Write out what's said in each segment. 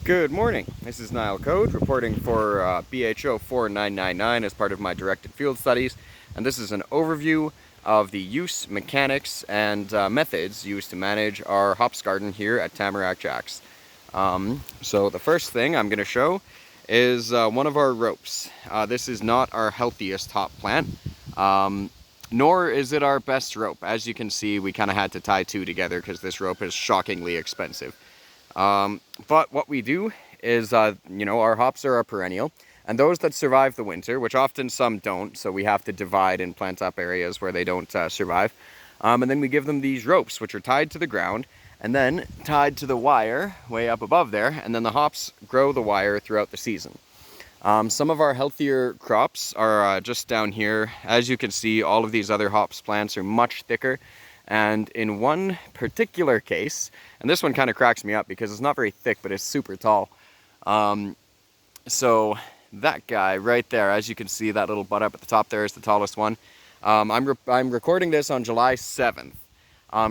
Good morning. This is Niall Code reporting for BHO 4999 as part of my directed field studies, and this is an overview of the use, mechanics, and methods used to manage our hops garden here at Tamarack Jacks. So the first thing I'm going to show is one of our ropes. This is not our healthiest hop plant, nor is it our best rope. As you can see, we kind of had to tie two together because this rope is shockingly expensive. But what we do is, our hops are a perennial, and those that survive the winter, which often some don't, so we have to divide and plant up areas where they don't survive. And then we give them these ropes, which are tied to the ground, and then tied to the wire way up above there, and then the hops grow the wire throughout the season. Some of our healthier crops are just down here. As you can see, all of these other hops plants are much thicker. And in one particular case, and this one kind of cracks me up because it's not very thick, but it's super tall. So that guy right there, as you can see, that little butt up at the top there is the tallest one. I'm recording this on July 7th.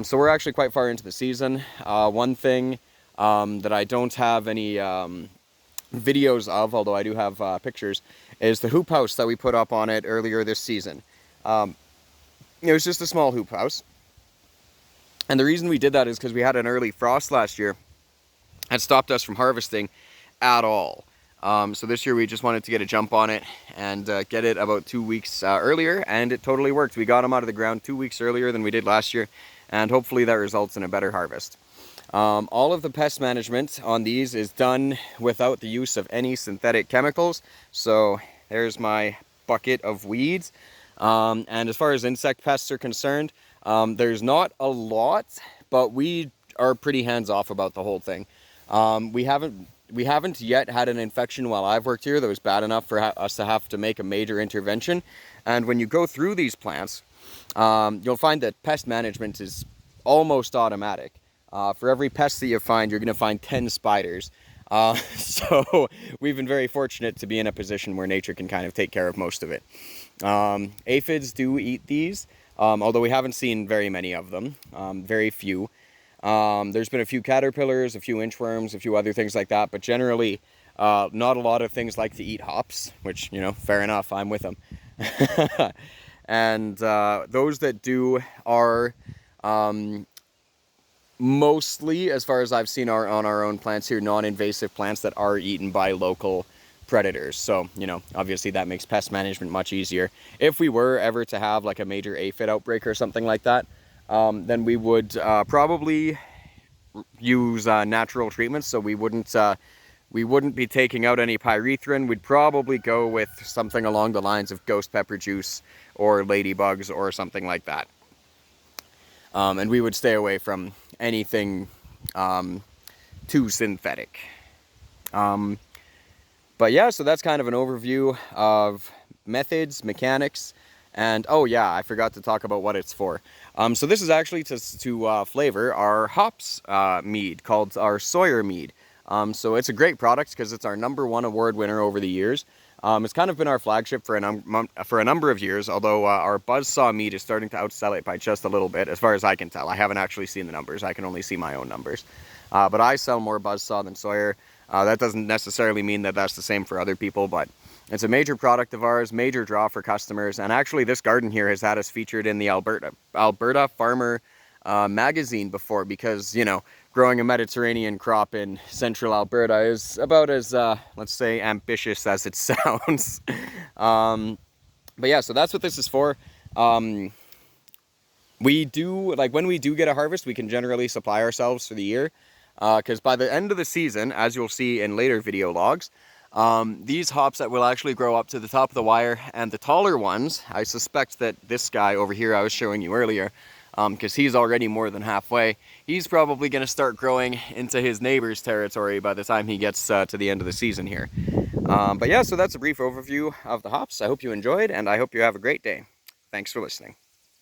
So we're actually quite far into the season. One thing that I don't have any videos of, although I do have pictures, is the hoop house that we put up on it earlier this season. It was just a small hoop house. And the reason we did that is because we had an early frost last year that stopped us from harvesting at all. So this year we just wanted to get a jump on it and get it about 2 weeks earlier, and it totally worked. We got them out of the ground 2 weeks earlier than we did last year, and hopefully that results in a better harvest. All of the pest management on these is done without the use of any synthetic chemicals. So there's my bucket of weeds. And as far as insect pests are concerned, there's not a lot, but we are pretty hands-off about the whole thing. We haven't yet had an infection while I've worked here that was bad enough for us to have to make a major intervention. And when you go through these plants, you'll find that pest management is almost automatic. For every pest that you find, you're going to find 10 spiders. So we've been very fortunate to be in a position where nature can kind of take care of most of it. Aphids do eat these. Although we haven't seen very many of them, very few. There's been a few caterpillars, a few inchworms, a few other things like that, but generally not a lot of things like to eat hops, which, fair enough, I'm with them. And those that do are mostly, as far as I've seen, are on our own plants here, non-invasive plants that are eaten by local predators. So, obviously that makes pest management much easier. If we were ever to have like a major aphid outbreak or something like that, then we would probably use natural treatments. So we wouldn't be taking out any pyrethrin. We'd probably go with something along the lines of ghost pepper juice or ladybugs or something like that. And we would stay away from anything too synthetic. But yeah, so that's kind of an overview of methods, mechanics, and oh yeah, I forgot to talk about what it's for. So this is actually to flavor our hops mead called our Sawyer mead. So it's a great product because it's our #1 award winner over the years. It's kind of been our flagship for a number of years, although our buzzsaw mead is starting to outsell it by just a little bit, as far as I can tell. I haven't actually seen the numbers. I can only see my own numbers. But I sell more buzzsaw than Sawyer. That doesn't necessarily mean that that's the same for other people, but it's a major product of ours, major draw for customers. And actually this garden here has had us featured in the Alberta Farmer magazine before because, growing a Mediterranean crop in central Alberta is about as, let's say, ambitious as it sounds. But yeah, so that's what this is for. When we do get a harvest, we can generally supply ourselves for the year. Because by the end of the season, as you'll see in later video logs, these hops that will actually grow up to the top of the wire, and the taller ones, I suspect that this guy over here I was showing you earlier, because he's already more than halfway, he's probably going to start growing into his neighbor's territory by the time he gets to the end of the season here. But yeah, so that's a brief overview of the hops. I hope you enjoyed, and I hope you have a great day. Thanks for listening.